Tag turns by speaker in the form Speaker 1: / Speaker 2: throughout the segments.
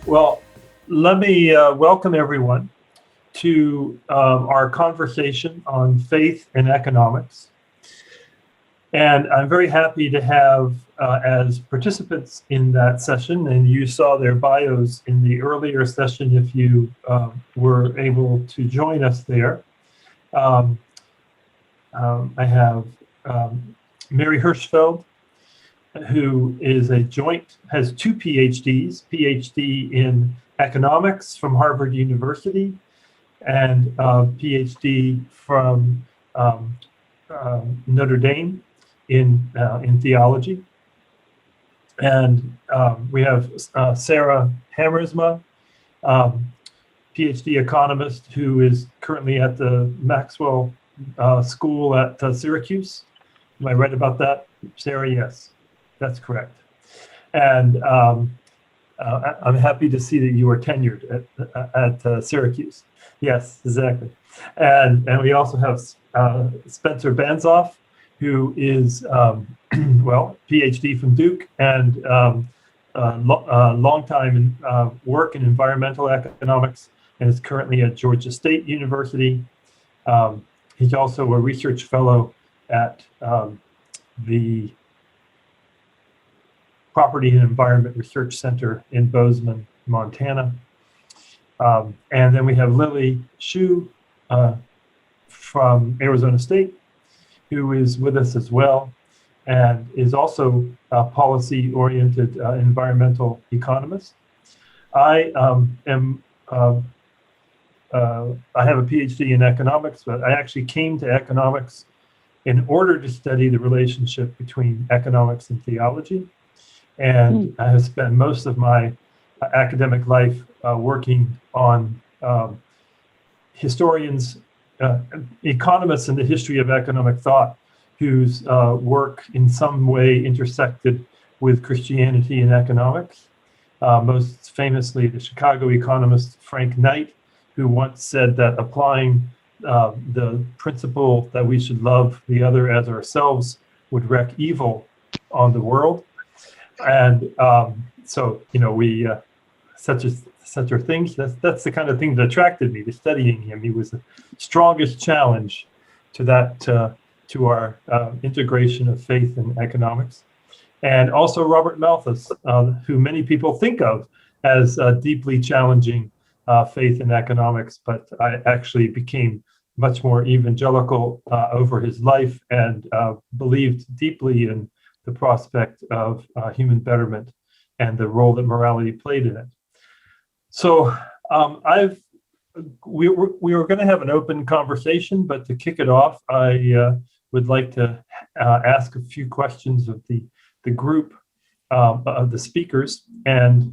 Speaker 1: Well, let me welcome everyone to our conversation on faith and economics. And I'm very happy to have as participants in that session, and you saw their bios in the earlier session if you were able to join us there. I have Mary Hirschfeld, who is has two PhDs, PhD in economics from Harvard University and PhD from Notre Dame in theology. And we have Sarah Hammersma, PhD economist, who is currently at the Maxwell School at Syracuse. Am I right about that, Sarah? Yes. That's correct. And I'm happy to see that you are tenured at Syracuse. Yes, exactly. And we also have Spencer Banzoff, who is, well, PhD from Duke and long time in work in environmental economics and is currently at Georgia State University. He's also a research fellow at the Property and Environment Research Center in Bozeman, Montana. And then we have Lily Hsu from Arizona State, who is with us as well, and is also a policy-oriented environmental economist. I have a PhD in economics, but I actually came to economics in order to study the relationship between economics and theology. And I have spent most of my academic life working on historians, economists in the history of economic thought, whose work in some way intersected with Christianity and economics. Most famously, the Chicago economist Frank Knight, who once said that applying the principle that we should love the other as ourselves would wreak evil on the world. And so, you know, we such a thing. That's the kind of thing that attracted me to studying him. He was the strongest challenge to that to our integration of faith and economics. And also Robert Malthus, who many people think of as deeply challenging faith and economics, but I actually became much more evangelical over his life and believed deeply in the prospect of human betterment and the role that morality played in it. So we were going to have an open conversation, but to kick it off, I would like to ask a few questions of the group of the speakers, and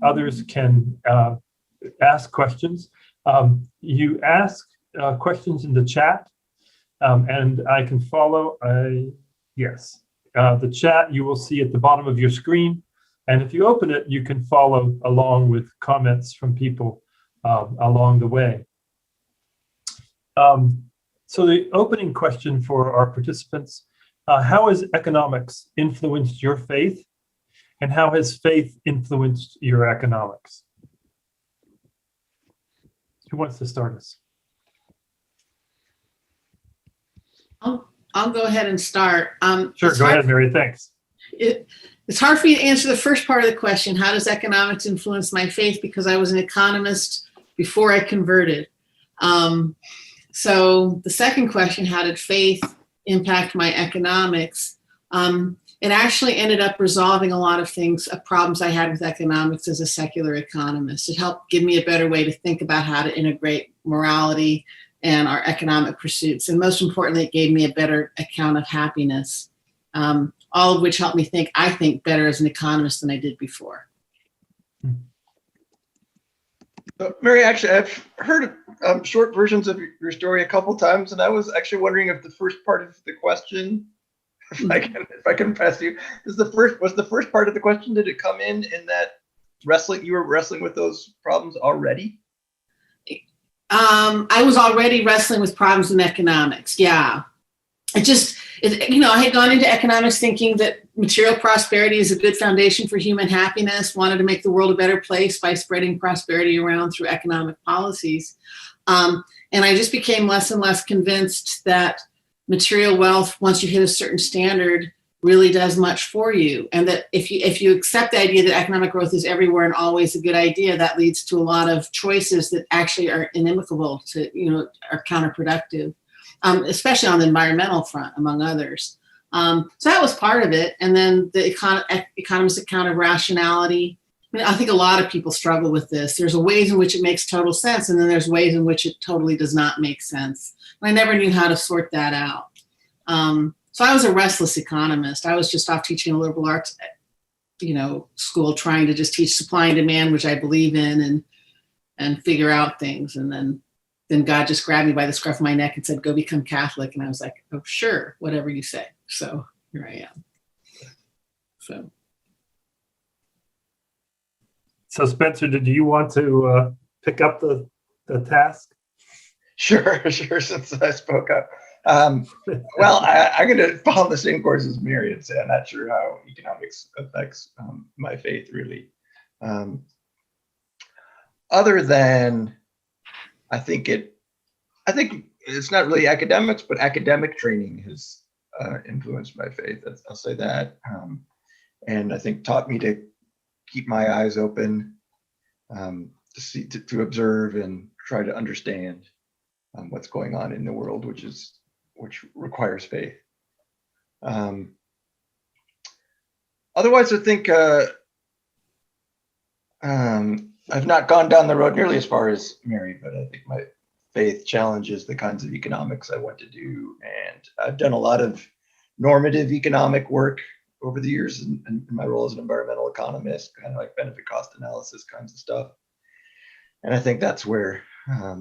Speaker 1: others can ask questions. You ask questions in the chat, and I can follow. Yes. The chat you will see at the bottom of your screen. And if you open it, you can follow along with comments from people along the way. So the opening question for our participants, how has economics influenced your faith? And how has faith influenced your economics? Who wants to start us?
Speaker 2: I'll go ahead and start.
Speaker 1: Sure, go ahead, Mary, thanks.
Speaker 2: It's hard for you to answer the first part of the question, how does economics influence my faith? Because I was an economist before I converted. So the second question, how did faith impact my economics? It actually ended up resolving a lot of things, problems I had with economics as a secular economist. It helped give me a better way to think about how to integrate morality and our economic pursuits. And most importantly, it gave me a better account of happiness, all of which helped me think, I think, better as an economist than I did before.
Speaker 3: So, Mary, actually, I've heard short versions of your story a couple times, and I was actually wondering if the first part of the question, if I can pass you, was the first part of the question, did it come in that you were wrestling with those problems already?
Speaker 2: I was already wrestling with problems in economics. Yeah. I had gone into economics thinking that material prosperity is a good foundation for human happiness, wanted to make the world a better place by spreading prosperity around through economic policies. And I just became less and less convinced that material wealth, once you hit a certain standard, really does much for you. And that if you accept the idea that economic growth is everywhere and always a good idea, that leads to a lot of choices that actually are inimical to, are counterproductive, especially on the environmental front, among others. So that was part of it. And then the economist account of rationality. I think a lot of people struggle with this. There's ways in which it makes total sense, and then there's ways in which it totally does not make sense. And I never knew how to sort that out. So I was a restless economist. I was just off teaching a liberal arts, school, trying to just teach supply and demand, which I believe in, and figure out things. And then God just grabbed me by the scruff of my neck and said, "Go become Catholic." And I was like, "Oh, sure, whatever you say." So here I am.
Speaker 1: So Spencer, did you want to pick up the task?
Speaker 3: Sure, since I spoke up. Well, I'm going to follow the same course as Mary and say I'm not sure how economics affects my faith, really. Other than, I think it's not really academics, but academic training has influenced my faith. I'll say that. And I think taught me to keep my eyes open, to see, to observe and try to understand what's going on in the world, which requires faith. Otherwise, I think I've not gone down the road nearly as far as Mary, but I think my faith challenges the kinds of economics I want to do. And I've done a lot of normative economic work over the years in my role as an environmental economist, kind of like benefit cost analysis kinds of stuff. And I think that's where I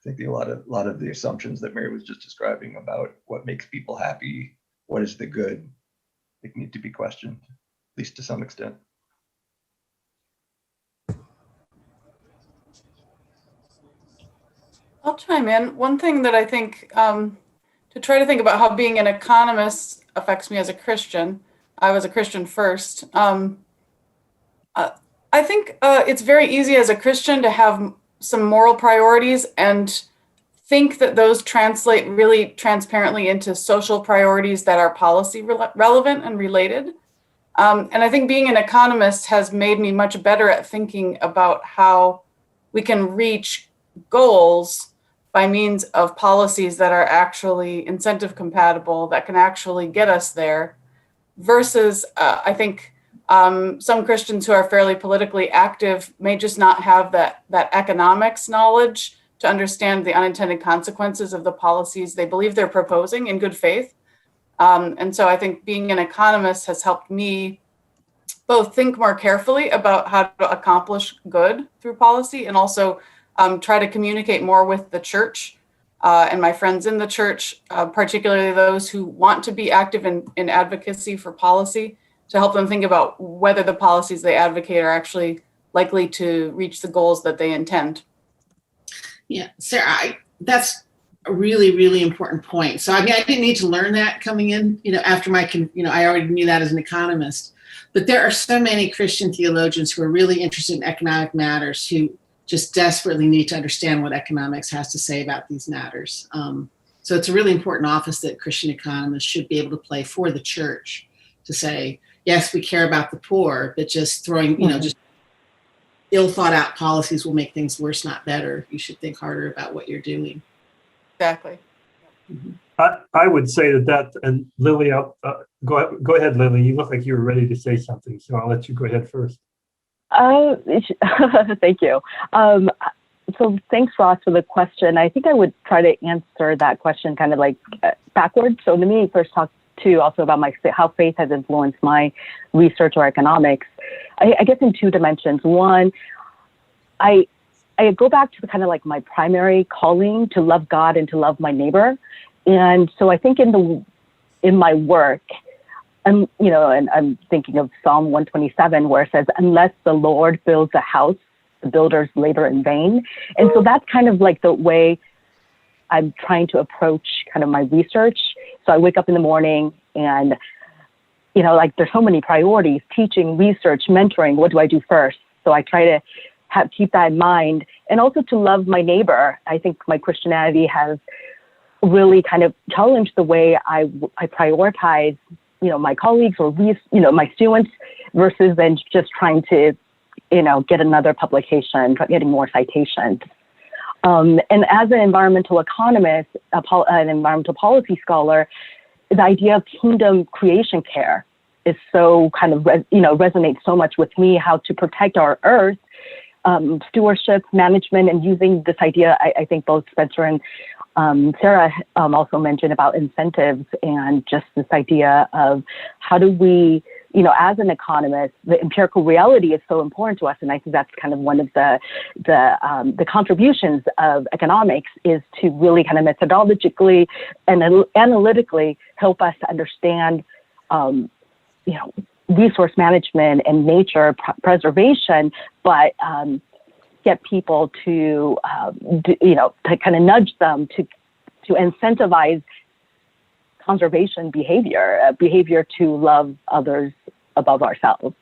Speaker 3: think a lot of the assumptions that Mary was just describing about what makes people happy, what is the good, they need to be questioned, at least to some extent.
Speaker 4: I'll chime in. One thing that I think, to try to think about how being an economist affects me as a Christian, I was a Christian first. I think it's very easy as a Christian to have some moral priorities and think that those translate really transparently into social priorities that are policy relevant and related. And I think being an economist has made me much better at thinking about how we can reach goals by means of policies that are actually incentive compatible, that can actually get us there, versus I think some Christians who are fairly politically active may just not have that economics knowledge to understand the unintended consequences of the policies they believe they're proposing in good faith. And so I think being an economist has helped me both think more carefully about how to accomplish good through policy, and also try to communicate more with the church and my friends in the church, particularly those who want to be active in advocacy for policy, to help them think about whether the policies they advocate are actually likely to reach the goals that they intend.
Speaker 2: Yeah, Sarah, that's a really, really important point. So, I mean, I didn't need to learn that coming in, after I already knew that as an economist. But there are so many Christian theologians who are really interested in economic matters who just desperately need to understand what economics has to say about these matters. So it's a really important office that Christian economists should be able to play for the church, to say, yes, we care about the poor, but just throwing, just ill thought out policies will make things worse, not better. You should think harder about what you're doing.
Speaker 4: Exactly.
Speaker 2: Mm-hmm.
Speaker 1: I would say that, and Lily, go ahead, Lily. You look like you were ready to say something, so I'll let you go ahead first.
Speaker 5: Thank you. So thanks, Ross, for the question. I think I would try to answer that question kind of like backwards. So let me first talk to also about how faith has influenced my research or economics. I guess in two dimensions. One, I go back to kind of like my primary calling to love God and to love my neighbor. And so I think in my work, and I'm thinking of Psalm 127, where it says, "Unless the Lord builds a house, the builders labor in vain." And so that's kind of like the way I'm trying to approach kind of my research. So I wake up in the morning and, you know, like there's so many priorities, teaching, research, mentoring. What do I do first? So I try to keep that in mind, and also to love my neighbor. I think my Christianity has really kind of challenged the way I prioritize, you know, my colleagues or my students, versus then just trying to, you know, get another publication, getting more citations. And as an environmental economist, an environmental policy scholar, the idea of kingdom creation care is so kind of, resonates so much with me, how to protect our earth, stewardship, management, and using this idea, I think both Spencer and Sarah also mentioned about incentives, and just this idea of how do we, you know, as an economist, the empirical reality is so important to us. And I think that's kind of one of the contributions of economics, is to really kind of methodologically and analytically help us to understand, resource management and nature preservation, but get people to, to kind of nudge them to incentivize conservation behavior to love others above ourselves.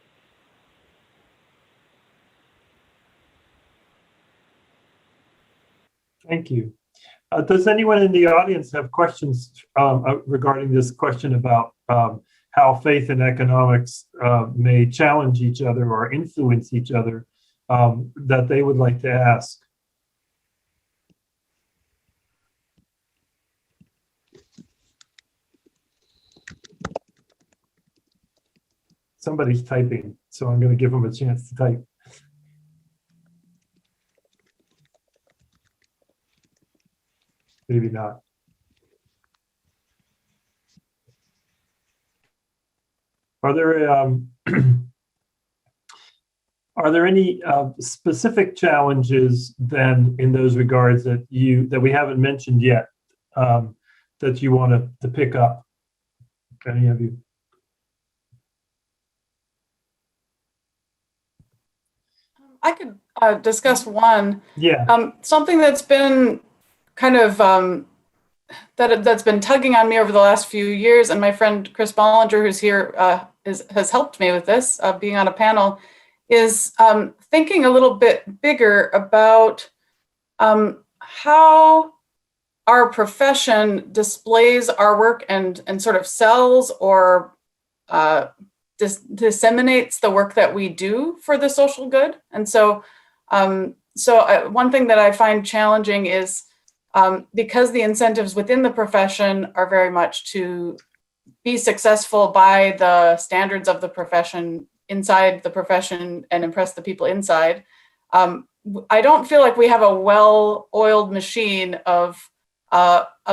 Speaker 1: Thank you. Does anyone in the audience have questions regarding this question about how faith and economics may challenge each other or influence each other that they would like to ask? Somebody's typing, so I'm going to give them a chance to type. Maybe not. Are there any specific challenges then in those regards that we haven't mentioned yet that you want to pick up? Any of you?
Speaker 4: I could discuss one.
Speaker 1: Yeah.
Speaker 4: Something that's been kind of that's been tugging on me over the last few years, and my friend Chris Bollinger, who's here, has helped me with this, being on a panel, is thinking a little bit bigger about how our profession displays our work and sort of sells or disseminates the work that we do for the social good. And so, one thing that I find challenging is because the incentives within the profession are very much to be successful by the standards of the profession, inside the profession, and impress the people inside. I don't feel like we have a well-oiled machine of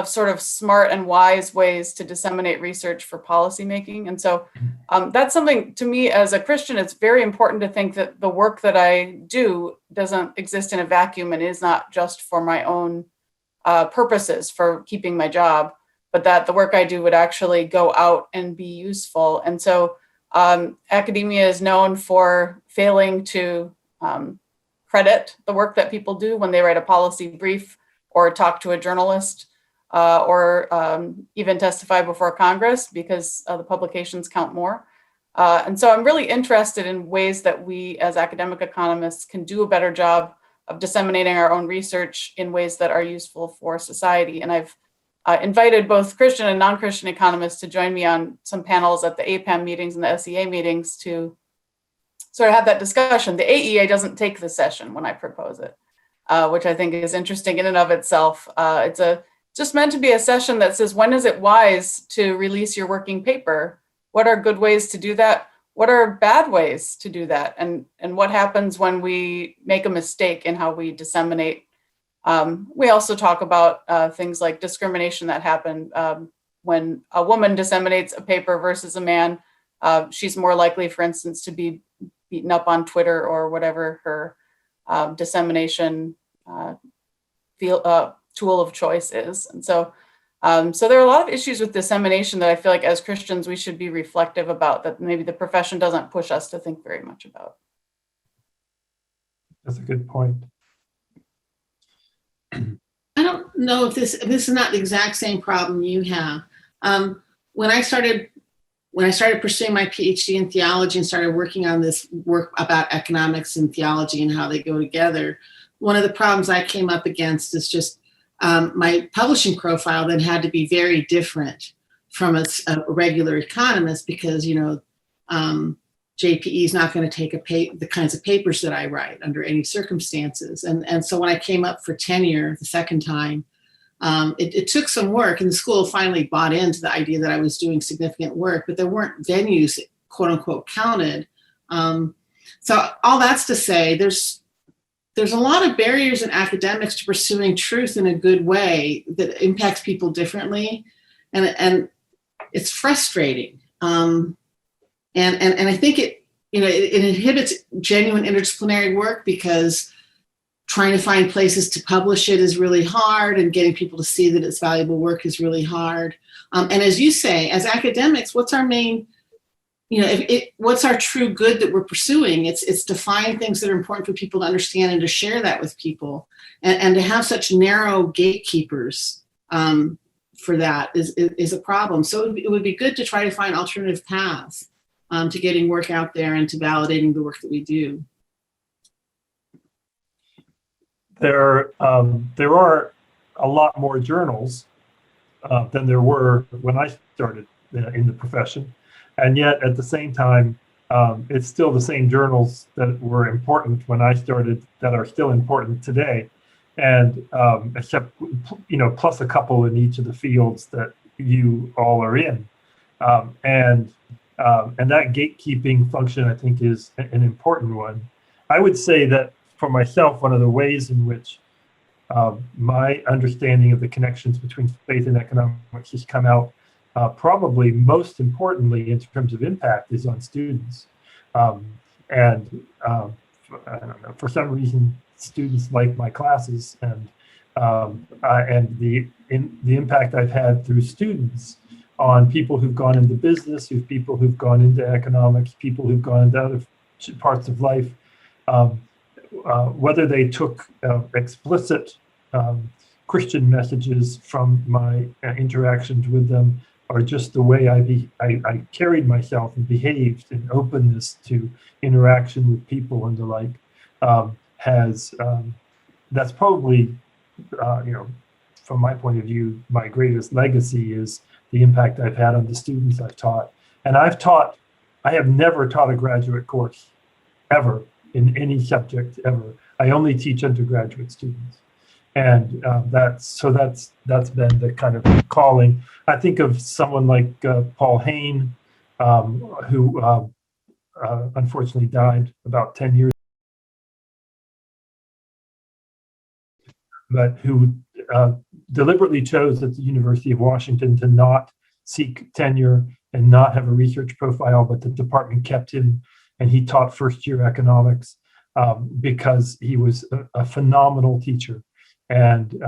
Speaker 4: sort of smart and wise ways to disseminate research for policymaking. And so that's something, to me as a Christian, it's very important to think that the work that I do doesn't exist in a vacuum and is not just for my own purposes for keeping my job, but that the work I do would actually go out and be useful. And so academia is known for failing to credit the work that people do when they write a policy brief or talk to a journalist or even testify before Congress, because the publications count more. And so I'm really interested in ways that we as academic economists can do a better job of disseminating our own research in ways that are useful for society. And I've invited both Christian and non-Christian economists to join me on some panels at the APAM meetings and the SEA meetings to sort of have that discussion. The AEA doesn't take the session when I propose it, which I think is interesting in and of itself. It's just meant to be a session that says, when is it wise to release your working paper? What are good ways to do that? What are bad ways to do that? And what happens when we make a mistake in how we disseminate? We also talk about things like discrimination that happen when a woman disseminates a paper versus a man. She's more likely, for instance, to be beaten up on Twitter or whatever her dissemination tool of choice is. And so there are a lot of issues with dissemination that I feel like as Christians we should be reflective about, that maybe the profession doesn't push us to think very much about.
Speaker 1: That's a good point.
Speaker 2: I don't know if this is not the exact same problem you have, When I started pursuing my PhD in theology and started working on this work about economics and theology and how they go together, one of the problems I came up against is just my publishing profile then had to be very different from a regular economist because, JPE is not going to take the kinds of papers that I write under any circumstances. And so when I came up for tenure the second time, it took some work, and the school finally bought into the idea that I was doing significant work, but there weren't venues, quote unquote, counted. So all that's to say, there's a lot of barriers in academics to pursuing truth in a good way that impacts people differently, and it's frustrating. And I think it inhibits genuine interdisciplinary work because trying to find places to publish it is really hard, and getting people to see that it's valuable work is really hard. And as you say, as academics, what's our main, what's our true good that we're pursuing? It's to find things that are important for people to understand and to share that with people, and to have such narrow gatekeepers for that is a problem. So it would be good to try to find alternative paths to getting work out there and to validating the work that we do.
Speaker 1: There are a lot more journals than there were when I started in the profession. And yet at the same time, it's still the same journals that were important when I started that are still important today. And except, plus a couple in each of the fields that you all are in. And that gatekeeping function, I think, is an important one. I would say that for myself, one of the ways in which my understanding of the connections between faith and economics has come out probably most importantly in terms of impact is on students. I don't know, for some reason, students like my classes, and the impact I've had through students on people who've gone into business, people who've gone into economics, people who've gone into other parts of life, whether they took explicit Christian messages from my interactions with them, or just the way I carried myself and behaved in openness to interaction with people and the like, that's probably, from my point of view, my greatest legacy is the impact I've had on the students I've taught. And I have never taught a graduate course ever in any subject ever. I only teach undergraduate students. And that's been the kind of calling. I think of someone like Paul Hayne, who unfortunately died about 10 years ago, but who deliberately chose at the University of Washington to not seek tenure and not have a research profile, but the department kept him, and he taught first-year economics because he was a phenomenal teacher. And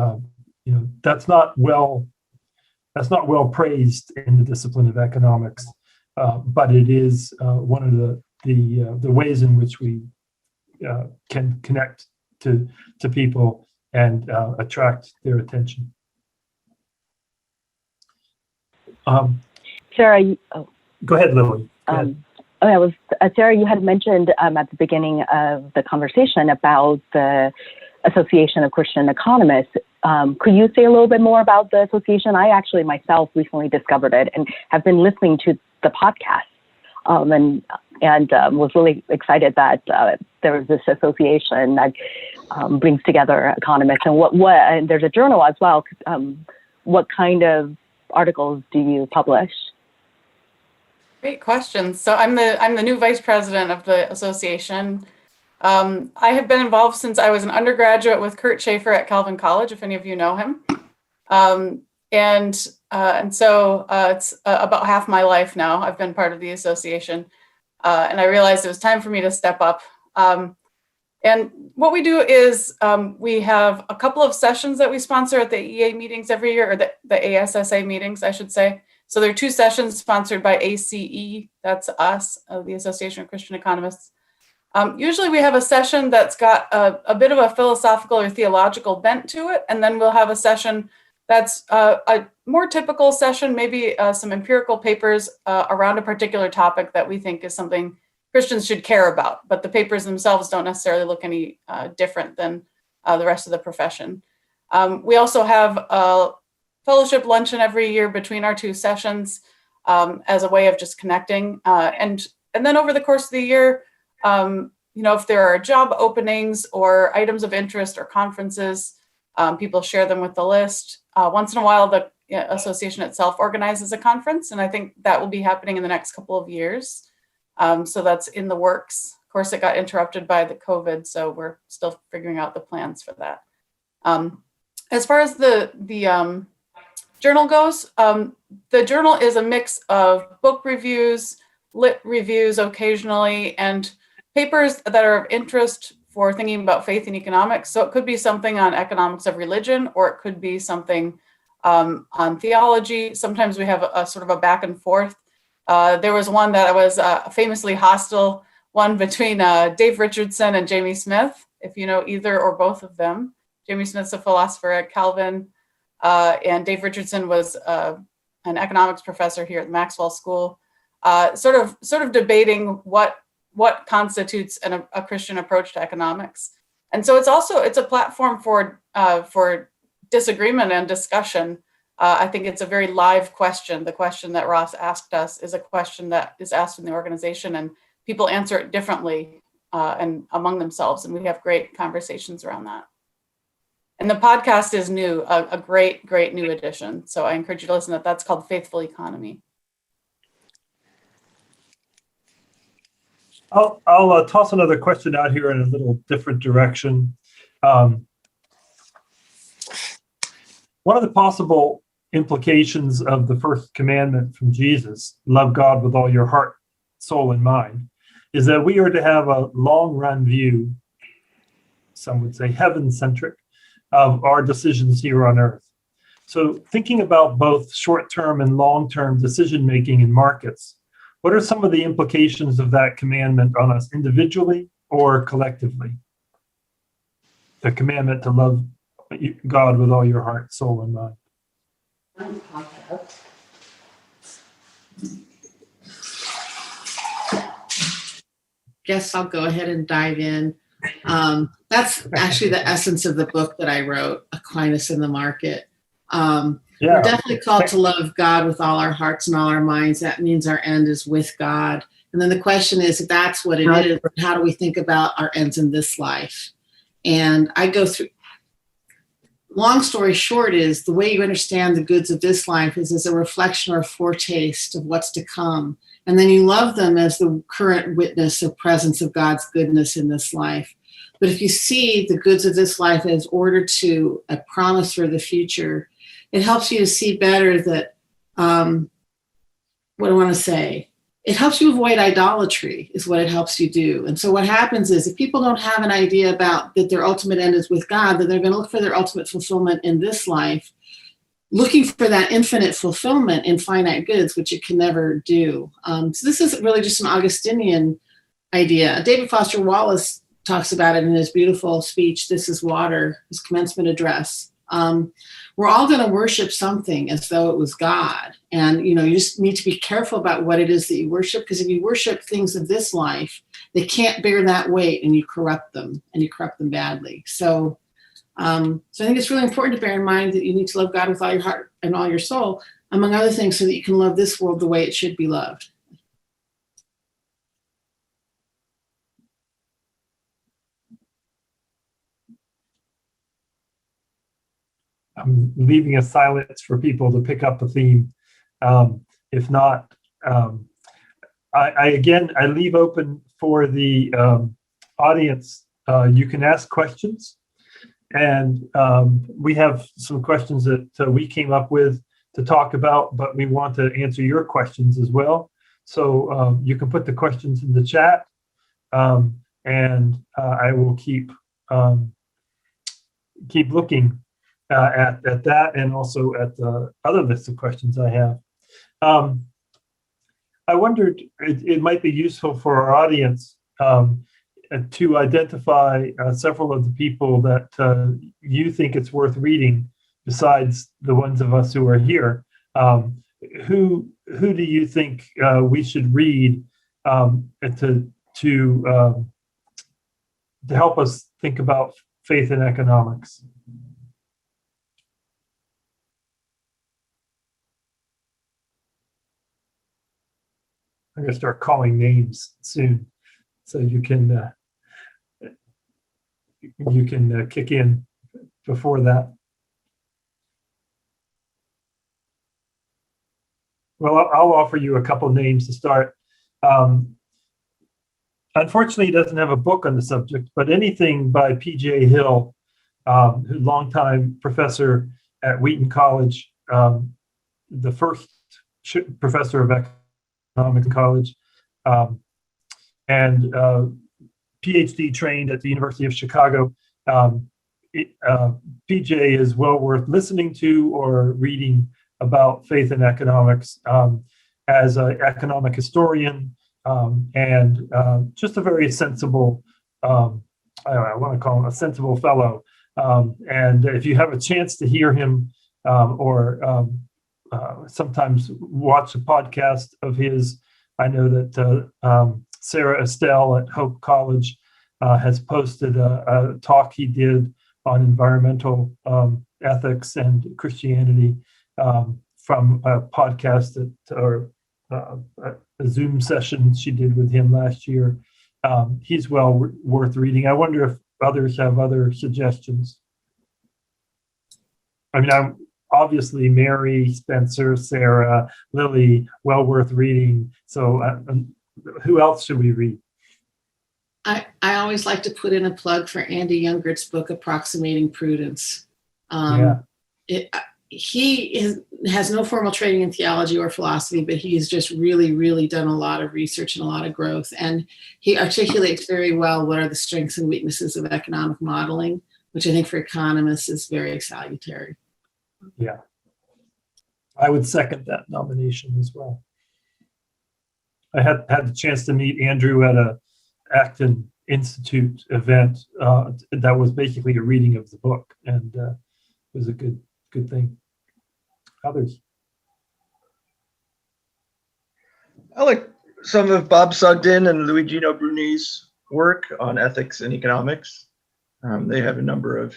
Speaker 1: that's not well praised in the discipline of economics, but it is one of the ways in which we can connect to people and attract their attention.
Speaker 5: Sarah,
Speaker 1: go ahead, Lily. Go ahead.
Speaker 5: Sarah, you had mentioned at the beginning of the conversation about the Association of Christian Economists. Could you say a little bit more about the association? I actually myself recently discovered it and have been listening to the podcast, and was really excited that there was this association that brings together economists. And and there's a journal as well. What kind of articles do you publish?
Speaker 4: Great question. So I'm the new vice president of the association. I have been involved since I was an undergraduate with Kurt Schaefer at Calvin College, if any of you know him. And so it's about half my life now. I've been part of the association, and I realized it was time for me to step up. And what we do is we have a couple of sessions that we sponsor at the EA meetings every year, or the ASSA meetings, I should say. So there are 2 sessions sponsored by ACE, that's us, the Association of Christian Economists. Usually we have a session that's got a bit of a philosophical or theological bent to it, and then we'll have a session That's a more typical session, maybe some empirical papers around a particular topic that we think is something Christians should care about, but the papers themselves don't necessarily look any different than the rest of the profession. We also have a fellowship luncheon every year between our two sessions as a way of just connecting. And then over the course of the year, if there are job openings or items of interest or conferences, people share them with the list. Once in a while, the association itself organizes a conference, and I think that will be happening in the next couple of years. So that's in the works. Of course, it got interrupted by the COVID, so we're still figuring out the plans for that. As far as the journal goes, the journal is a mix of book reviews, lit reviews occasionally, and papers that are of interest for thinking about faith and economics. So it could be something on economics of religion, or it could be something on theology. Sometimes we have a sort of a back and forth. There was one that was a famously hostile one between Dave Richardson and Jamie Smith, if you know either or both of them. Jamie Smith's a philosopher at Calvin, and Dave Richardson was an economics professor here at the Maxwell School, sort of debating what constitutes a Christian approach to economics. And so it's a platform for disagreement and discussion. I think it's a very live question. The question that Ross asked us is a question that is asked in the organization, and people answer it differently and among themselves. And we have great conversations around that. And the podcast is new, a great new addition. So I encourage you to listen to that. That's called Faithful Economy.
Speaker 1: I'll toss another question out here in a little different direction. One of the possible implications of the first commandment from Jesus, love God with all your heart, soul, and mind, is that we are to have a long-run view, some would say heaven-centric, of our decisions here on earth. So thinking about both short-term and long-term decision-making in markets, what are some of the implications of that commandment on us individually or collectively? The commandment to love God with all your heart, soul, and mind.
Speaker 2: Guess I'll go ahead and dive in. That's actually the essence of the book that I wrote, Aquinas in the Market. We're definitely called to love God with all our hearts and all our minds. That means our end is with God. And then the question is, if that's what it is, how do we think about our ends in this life? And I go through, long story short is, the way you understand the goods of this life is as a reflection or a foretaste of what's to come. And then you love them as the current witness or presence of God's goodness in this life. But if you see the goods of this life as order to a promise for the future, it helps you to see better that, what do I want to say? It helps you avoid idolatry is what it helps you do. And so what happens is, if people don't have an idea about that their ultimate end is with God, then they're going to look for their ultimate fulfillment in this life, looking for that infinite fulfillment in finite goods, which it can never do. So this is really just an Augustinian idea. David Foster Wallace talks about it in his beautiful speech, This is Water, his commencement address. We're all going to worship something as though it was God. And, you just need to be careful about what it is that you worship, because if you worship things of this life, they can't bear that weight, and you corrupt them badly. So I think it's really important to bear in mind that you need to love God with all your heart and all your soul, among other things, so that you can love this world the way it should be loved.
Speaker 1: I'm leaving a silence for people to pick up the theme. If not, I leave open for the audience. You can ask questions, and we have some questions that we came up with to talk about, but we want to answer your questions as well. So you can put the questions in the chat, and I will keep looking at that, and also at the other list of questions I have. I wondered, it might be useful for our audience to identify several of the people that you think it's worth reading besides the ones of us who are here, who do you think we should read to help us think about faith and economics? I'm going to start calling names soon, so you can kick in before that. Well, I'll offer you a couple names to start. Unfortunately, he doesn't have a book on the subject, but anything by P.J. Hill, who's a longtime professor at Wheaton College, the first professor of economics in college, and PhD trained at the University of Chicago. PJ is well worth listening to or reading about faith and economics as an economic historian, and just a very sensible, I want to call him a sensible fellow. And if you have a chance to hear him or sometimes watch a podcast of his, I know that Sarah Estelle at Hope College has posted a talk he did on environmental ethics and Christianity from a podcast or a Zoom session she did with him last year. He's well worth reading. I wonder if others have other suggestions. I mean, I'm obviously Mary, Spencer, Sarah, Lily, well worth reading. So who else should we read?
Speaker 2: I always like to put in a plug for Andy Youngert's book, Approximating Prudence. He has no formal training in theology or philosophy, but he's just really, really done a lot of research and a lot of growth. And he articulates very well what are the strengths and weaknesses of economic modeling, which I think for economists is very salutary.
Speaker 1: Yeah, I would second that nomination as well. I had the chance to meet Andrew at a Acton Institute event that was basically a reading of the book, and it was a good thing. Others?
Speaker 3: I like some of Bob Sugden and Luigino Bruni's work on ethics and economics. They have a number of,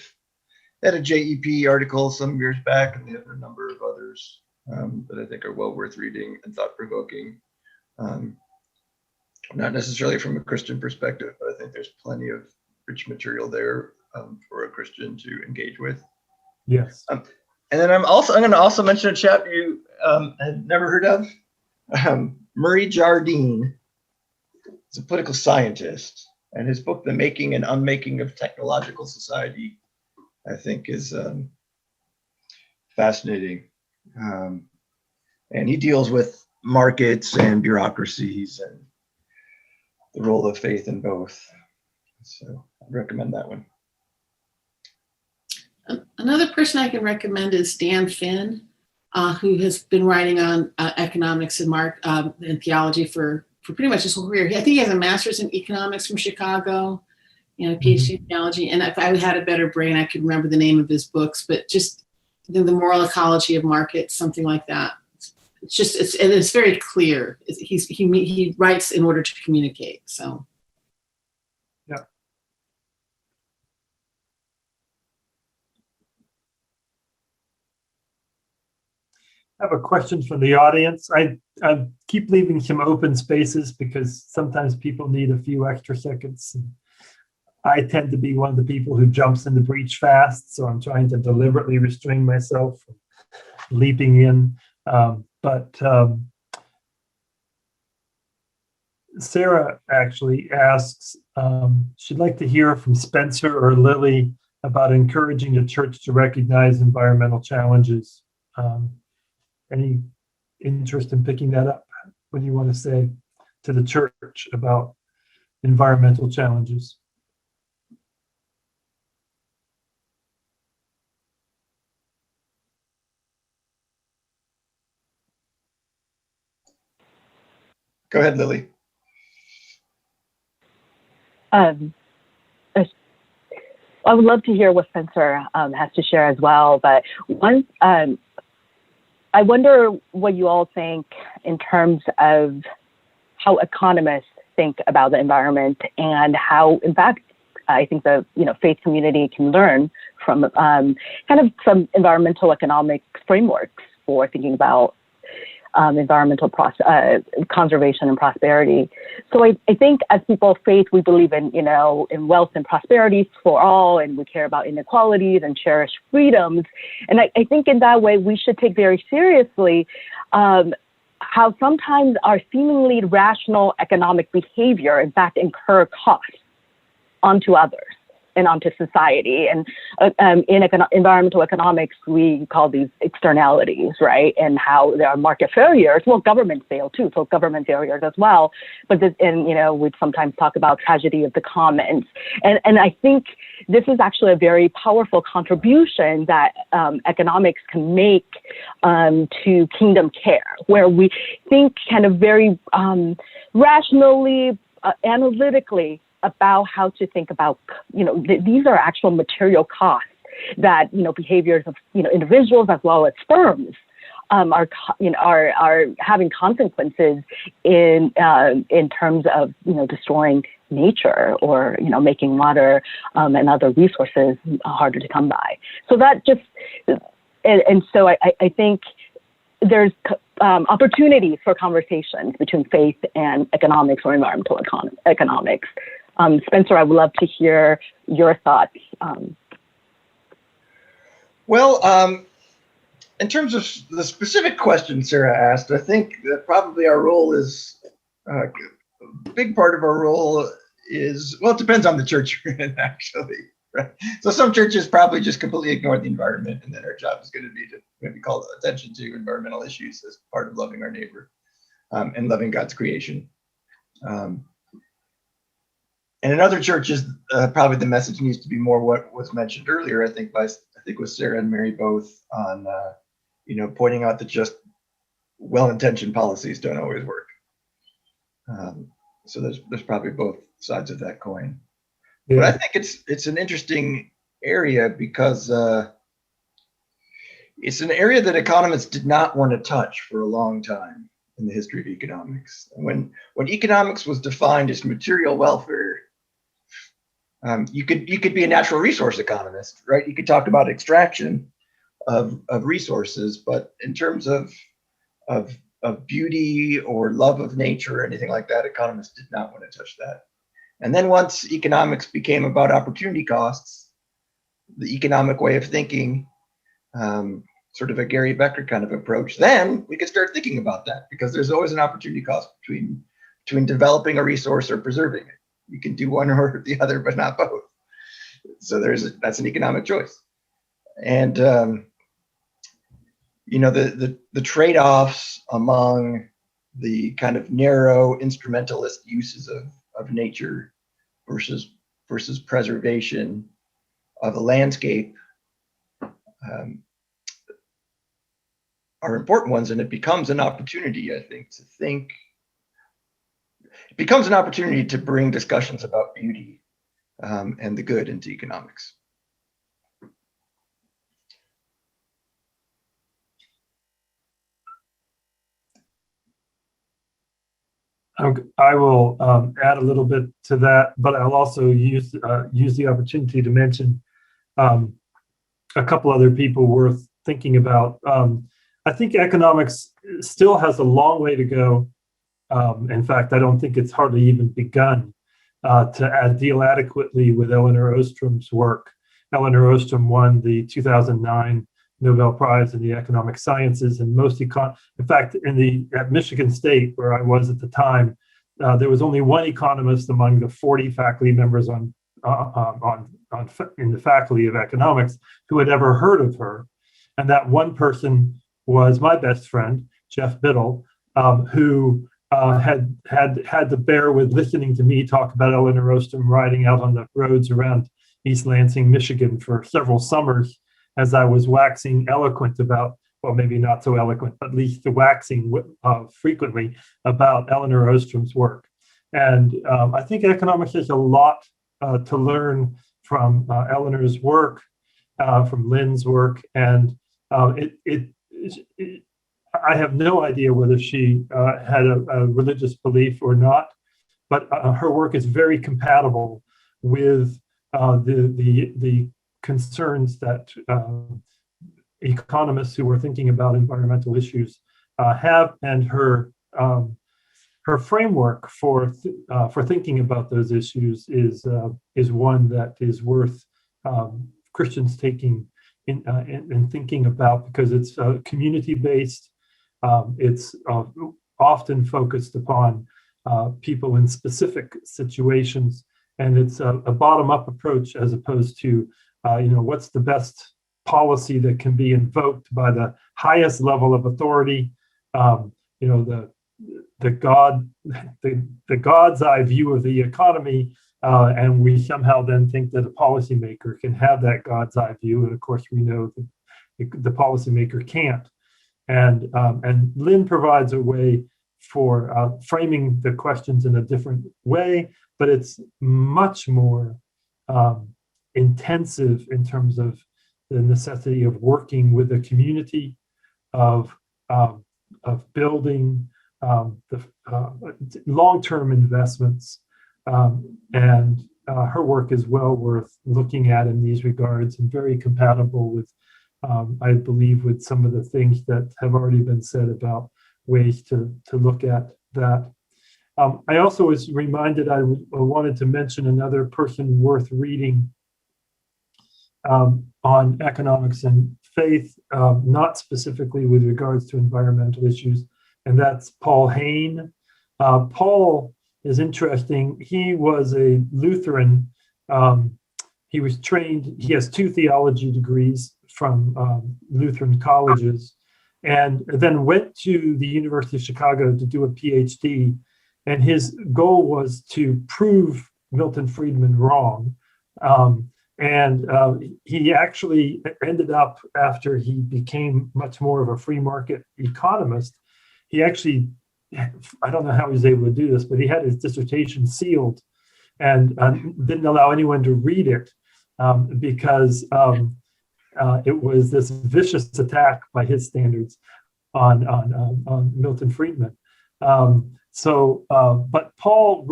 Speaker 3: they had a JEP article some years back, and they have a number of others that I think are well worth reading and thought-provoking. Not necessarily from a Christian perspective, but I think there's plenty of rich material there for a Christian to engage with.
Speaker 1: Yes.
Speaker 3: And then I'm going to also mention a chap you had never heard of, Murray Jardine. He's a political scientist, and his book, The Making and Unmaking of Technological Society, I think is fascinating. And he deals with markets and bureaucracies and the role of faith in both. So I'd recommend that one.
Speaker 2: Another person I can recommend is Dan Finn, who has been writing on economics and theology for pretty much his whole career. I think he has a master's in economics from Chicago and a PhD in theology. And if I had a better brain, I could remember the name of his books, but just the moral ecology of markets, something like that. It's very clear. He writes in order to communicate. So.
Speaker 1: Yeah. I have a question from the audience. I keep leaving some open spaces because sometimes people need a few extra seconds. And I tend to be one of the people who jumps in the breach fast, so I'm trying to deliberately restrain myself from leaping in. But Sarah actually asks, she'd like to hear from Spencer or Lily about encouraging the church to recognize environmental challenges. Any interest in picking that up? What do you want to say to the church about environmental challenges?
Speaker 3: Go ahead, Lily.
Speaker 5: I would love to hear what Spencer has to share as well. But one, I wonder what you all think in terms of how economists think about the environment and how, in fact, I think the faith community can learn from kind of some environmental economic frameworks for thinking about environmental conservation and prosperity. So I think as people of faith, we believe in wealth and prosperity for all, and we care about inequalities and cherish freedoms. And I think in that way, we should take very seriously how sometimes our seemingly rational economic behavior, in fact, incur costs onto others and onto society. And in environmental economics, we call these externalities, right? And how there are market failures. Well, governments fail too, so government failures as well. But we sometimes talk about tragedy of the commons. And I think this is actually a very powerful contribution that economics can make to kingdom care, where we think kind of very rationally, analytically, about how to think about, these are actual material costs that, behaviors of, individuals as well as firms are having consequences in terms of, destroying nature or, making water and other resources harder to come by. So that just, and so I think there's opportunities for conversations between faith and economics or environmental economics. Spencer, I would love to hear your thoughts.
Speaker 3: Well, in terms of the specific question Sarah asked, I think that probably our role is, a big part of our role is, well, it depends on the church you're in, actually, right? So some churches probably just completely ignore the environment, and then our job is going to be to maybe call attention to environmental issues as part of loving our neighbor and loving God's creation. And in other churches, probably the message needs to be more what was mentioned earlier, I think with Sarah and Mary both, on pointing out that just well-intentioned policies don't always work. So there's probably both sides of that coin. Yeah. But I think it's an interesting area because it's an area that economists did not want to touch for a long time in the history of economics. And when economics was defined as material welfare, you could be a natural resource economist, right? You could talk about extraction of resources, but in terms of beauty or love of nature or anything like that, economists did not want to touch that. And then once economics became about opportunity costs, the economic way of thinking, sort of a Gary Becker kind of approach, then we could start thinking about that, because there's always an opportunity cost between developing a resource or preserving it. You can do one or the other, but not both. So that's an economic choice. And the trade-offs among the kind of narrow instrumentalist uses of nature versus preservation of a landscape are important ones, and it becomes an opportunity, I think, it becomes an opportunity to bring discussions about beauty and the good into economics.
Speaker 1: I will add a little bit to that, but I'll also use the opportunity to mention a couple other people worth thinking about. I think economics still has a long way to go. In fact, I don't think it's hardly even begun to deal adequately with Elinor Ostrom's work. Elinor Ostrom won the 2009 Nobel Prize in the Economic Sciences, and in fact, at Michigan State, where I was at the time, there was only one economist among the 40 faculty members in the Faculty of Economics who had ever heard of her, and that one person was my best friend, Jeff Biddle, who had to bear with listening to me talk about Elinor Ostrom riding out on the roads around East Lansing, Michigan for several summers, as I was waxing eloquent about, well, maybe not so eloquent, but at least waxing frequently about Elinor Ostrom's work. And I think economics has a lot to learn from Eleanor's work, from Lynn's work, and I have no idea whether she had a religious belief or not, but her work is very compatible with the concerns that economists who are thinking about environmental issues have, and her framework for thinking about those issues is one that is worth Christians taking in and thinking about, because it's community-based. It's often focused upon people in specific situations, and it's a bottom-up approach as opposed to what's the best policy that can be invoked by the highest level of authority. The God's eye view of the economy, and we somehow then think that a policymaker can have that God's eye view, and of course we know that the policymaker can't. And Lynn provides a way for framing the questions in a different way, but it's much more intensive in terms of the necessity of working with a community, of building the long-term investments, and her work is well worth looking at in these regards, and very compatible with, I believe, with some of the things that have already been said about ways to look at that. I also was reminded I wanted to mention another person worth reading on economics and faith, not specifically with regards to environmental issues, and that's Paul Hayne. Paul is interesting. He was a Lutheran. He was trained, he has 2 theology degrees from Lutheran colleges, and then went to the University of Chicago to do a PhD. And his goal was to prove Milton Friedman wrong. He actually ended up, after he became much more of a free market economist, he actually, I don't know how he was able to do this, but he had his dissertation sealed and didn't allow anyone to read it because it was this vicious attack by his standards on Milton Friedman. But Paul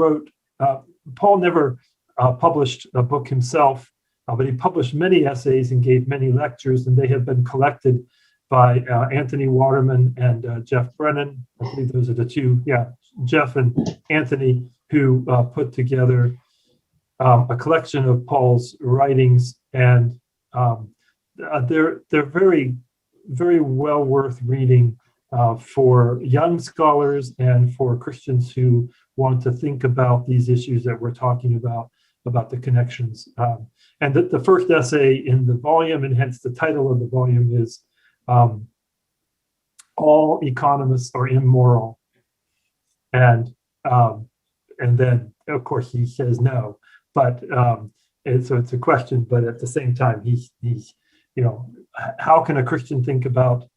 Speaker 1: never published a book himself, but he published many essays and gave many lectures, and they have been collected by Anthony Waterman and Jeff Brennan. I believe those are the two, Jeff and Anthony, who put together a collection of Paul's writings, and they're very, very well worth reading for young scholars and for Christians who want to think about these issues that we're talking about the connections. And the first essay in the volume, and hence the title of the volume, is All Economists Are Immoral. And then, of course, he says no. But so it's a question, but at the same time, he's how can a Christian think about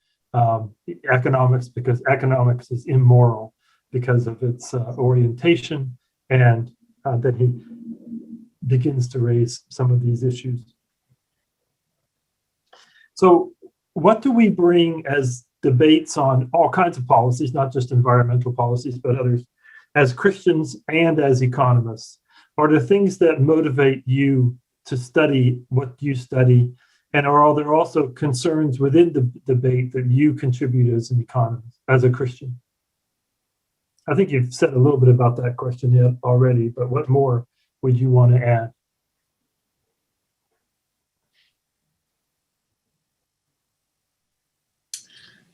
Speaker 1: economics, because economics is immoral because of its orientation, and that he begins to raise some of these issues. So what do we bring as debates on all kinds of policies, not just environmental policies, but others, as Christians and as economists? Are there things that motivate you to study what you study? And are there also concerns within the debate that you contribute as an economist, as a Christian? I think you've said a little bit about that question yet already, but what more would you want to add?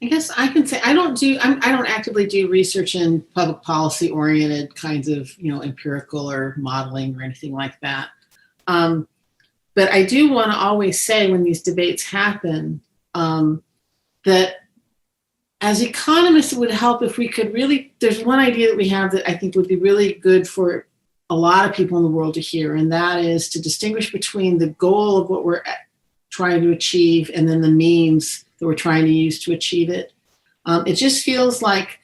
Speaker 2: I guess I can say I don't actively do research in public policy oriented kinds of empirical or modeling or anything like that. But I do want to always say when these debates happen that as economists, it would help if we could really, there's one idea that we have that I think would be really good for a lot of people in the world to hear, and that is to distinguish between the goal of what we're trying to achieve and then the means that we're trying to use to achieve it. It just feels like,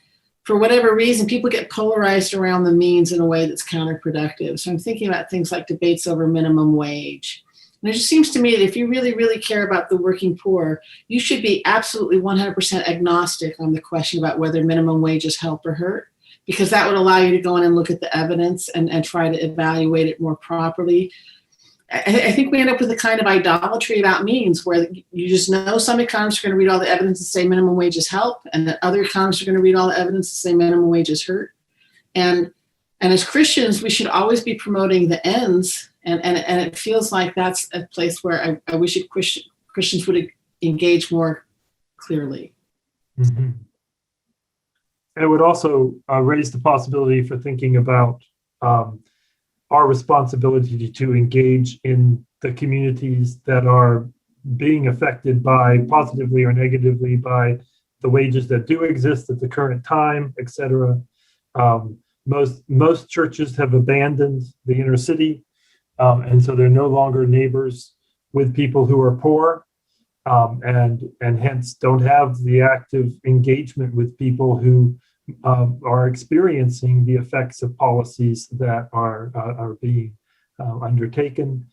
Speaker 2: for whatever reason, people get polarized around the means in a way that's counterproductive. So I'm thinking about things like debates over minimum wage. And it just seems to me that if you really, really care about the working poor, you should be absolutely 100% agnostic on the question about whether minimum wages help or hurt, because that would allow you to go in and look at the evidence and try to evaluate it more properly. I think we end up with a kind of idolatry about means where you just know some economists are going to read all the evidence and say minimum wages help, and that other economists are going to read all the evidence and say minimum wages hurt. And as Christians, we should always be promoting the ends. And it feels like that's a place where I wish Christians would engage more clearly.
Speaker 1: Mm-hmm. It would also raise the possibility for thinking about our responsibility to engage in the communities that are being affected by positively or negatively by the wages that do exist at the current time, et cetera. Most churches have abandoned the inner city. And so they're no longer neighbors with people who are poor, and hence don't have the active engagement with people who are experiencing the effects of policies that are being undertaken.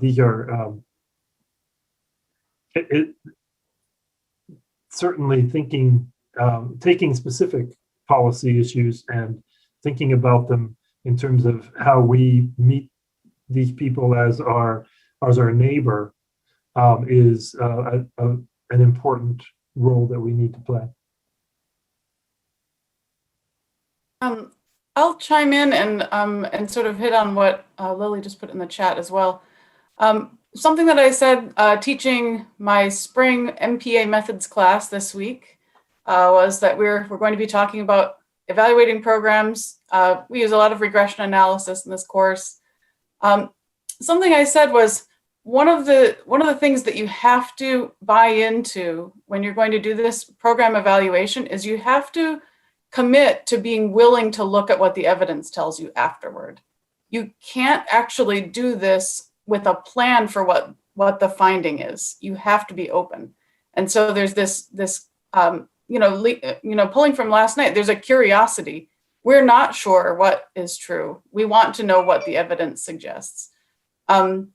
Speaker 1: These are certainly taking specific policy issues and thinking about them in terms of how we meet these people as our neighbor is an important role that we need to play.
Speaker 4: I'll chime in and sort of hit on what Lily just put in the chat as well. Something that I said teaching my spring MPA methods class this week was that we're going to be talking about evaluating programs. We use a lot of regression analysis in this course. Something I said was one of the things that you have to buy into when you're going to do this program evaluation is you have to commit to being willing to look at what the evidence tells you afterward. You can't actually do this with a plan for what the finding is. You have to be open. And so there's this pulling from last night, there's a curiosity. We're not sure what is true. We want to know what the evidence suggests. And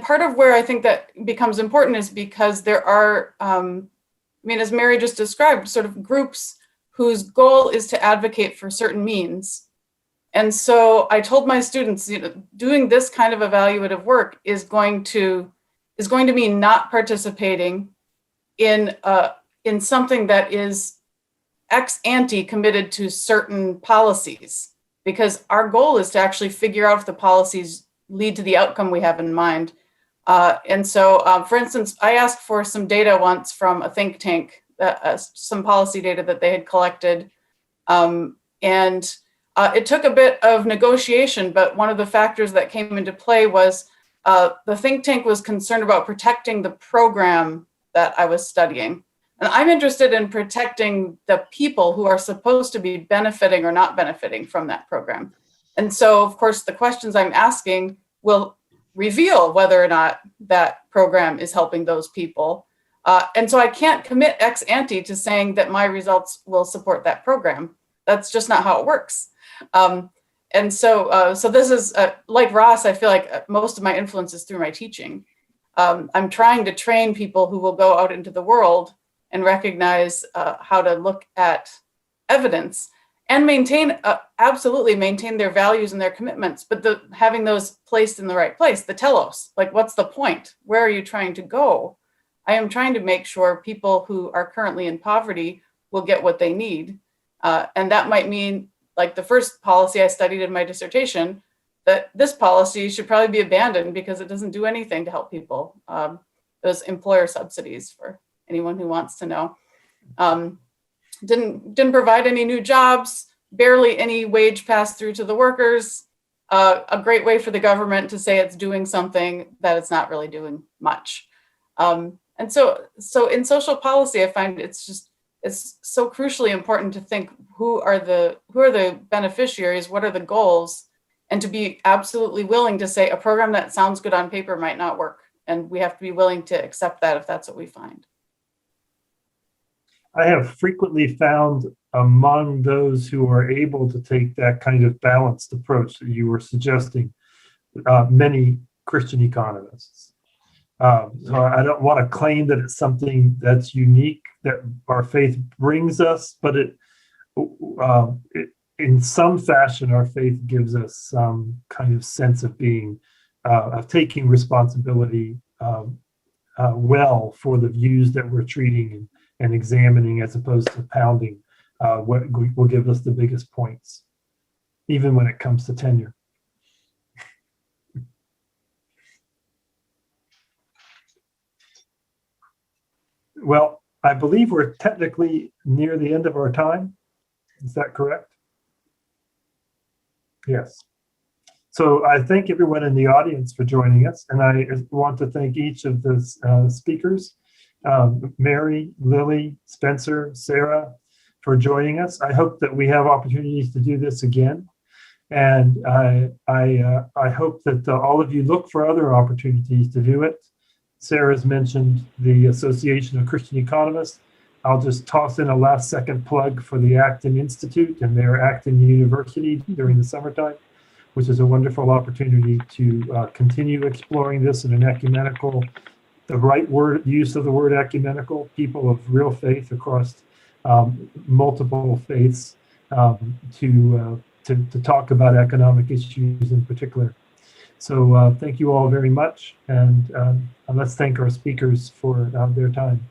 Speaker 4: part of where I think that becomes important is because there are, as Mary just described, sort of groups whose goal is to advocate for certain means. And so I told my students, doing this kind of evaluative work is going to mean not participating in something that is ex ante committed to certain policies, because our goal is to actually figure out if the policies lead to the outcome we have in mind. And so, for instance, I asked for some data once from a think tank, some policy data that they had collected. And it took a bit of negotiation, but one of the factors that came into play was the think tank was concerned about protecting the program that I was studying. And I'm interested in protecting the people who are supposed to be benefiting or not benefiting from that program. And so, of course, the questions I'm asking will reveal whether or not that program is helping those people. And so I can't commit ex ante to saying that my results will support that program. That's just not how it works. And so this is, like Ross, I feel like most of my influence is through my teaching. I'm trying to train people who will go out into the world and recognize how to look at evidence and absolutely maintain their values and their commitments, but having those placed in the right place, the telos, like what's the point? Where are you trying to go? I am trying to make sure people who are currently in poverty will get what they need. And that might mean, like the first policy I studied in my dissertation, that this policy should probably be abandoned because it doesn't do anything to help people. Those employer subsidies, for anyone who wants to know. Didn't provide any new jobs, barely any wage pass through to the workers. A great way for the government to say it's doing something that it's not really doing much. And so in social policy, I find it's so crucially important to think who are the beneficiaries, what are the goals, and to be absolutely willing to say a program that sounds good on paper might not work. And we have to be willing to accept that if that's what we find.
Speaker 1: I have frequently found among those who are able to take that kind of balanced approach that you were suggesting, many Christian economists. So I don't want to claim that it's something that's unique that our faith brings us, but it in some fashion, our faith gives us some kind of sense of being, of taking responsibility well for the views that we're treating and examining, as opposed to pounding what will give us the biggest points, even when it comes to tenure. Well, I believe we're technically near the end of our time. Is that correct? Yes. So I thank everyone in the audience for joining us, and I want to thank each of the speakers, Mary, Lily, Spencer, Sarah, for joining us. I hope that we have opportunities to do this again, and I hope that all of you look for other opportunities to do it. Sarah's mentioned the Association of Christian Economists. I'll just toss in a last second plug for the Acton Institute and their Acton University during the summertime, which is a wonderful opportunity to continue exploring this in an ecumenical, the right word, use of the word ecumenical, people of real faith across multiple faiths to talk about economic issues in particular. So thank you all very much, and let's thank our speakers for their time.